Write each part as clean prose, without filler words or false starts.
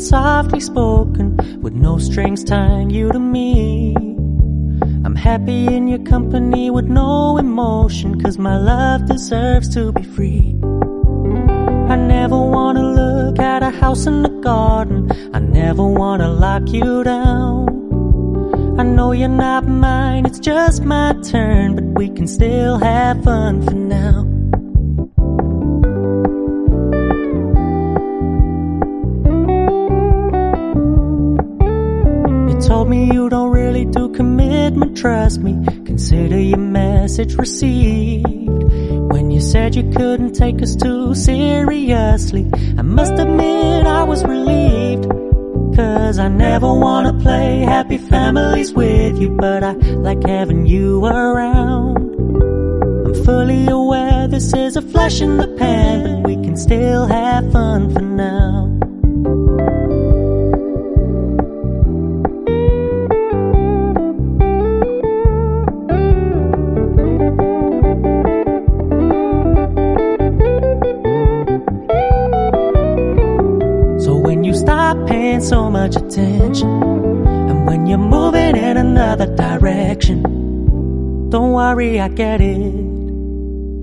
it softly spoken, with no strings tying you to me. I'm happy in your company with no emotion, 'cause my love deserves to be free. I never wanna look at a house in the garden, I never wanna lock you down. I know you're not mine, it's just my turn, but we can still have fun for now. You told me you don't really do commitment, trust me, consider your message received. When you said you couldn't take us too seriously, I must admit I was relieved. 'Cause I never wanna play happy families with you, but I like having you around. I'm fully aware this is a flash in the pan, but we can still have fun for now. Stop paying so much attention, and when you're moving in another direction, don't worry, I get it.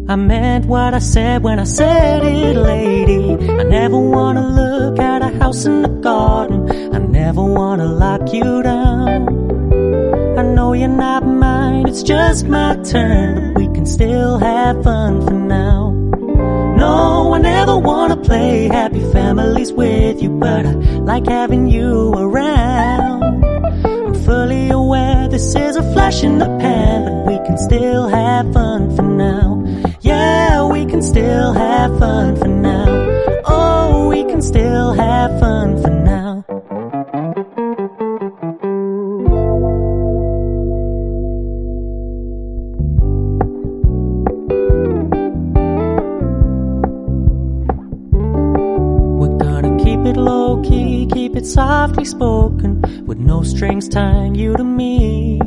I meant what I said when I said it, lady. I never wanna look at a house in the garden, I never wanna lock you down. I know you're not mine, it's just my turn, but we can still have fun for now. No, I never wanna play happy families with you, but I like having you around. I'm fully aware this is a flash in the pan, but we can still have fun for now. Yeah, we can still have fun for now. Oh, we can still have fun for now. Keep it low-key, keep it softly spoken, with no strings tying you to me.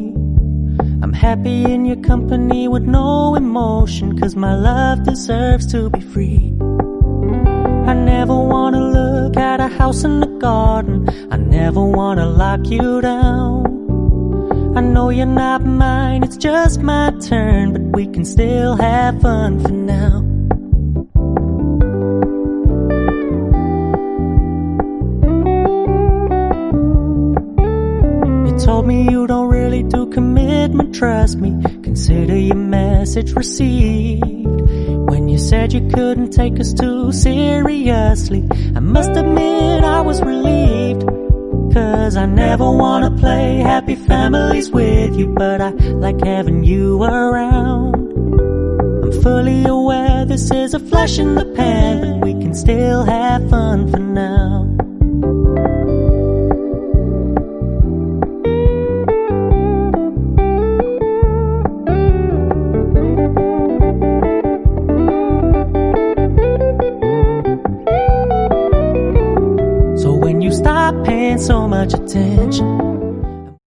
I'm happy in your company with no emotion, 'cause my love deserves to be free. I never wanna look at a house in the garden, I never wanna lock you down. I know you're not mine, it's just my turn, but we can still have fun for now. Told me you don't really do commitment, trust me, consider your message received. When you said you couldn't take us too seriously, I must admit I was relieved. 'Cause I never wanna play happy families with you, but I like having you around. I'm fully aware this is a flash in the pan, but we can still have fun for now. Stop paying so much attention,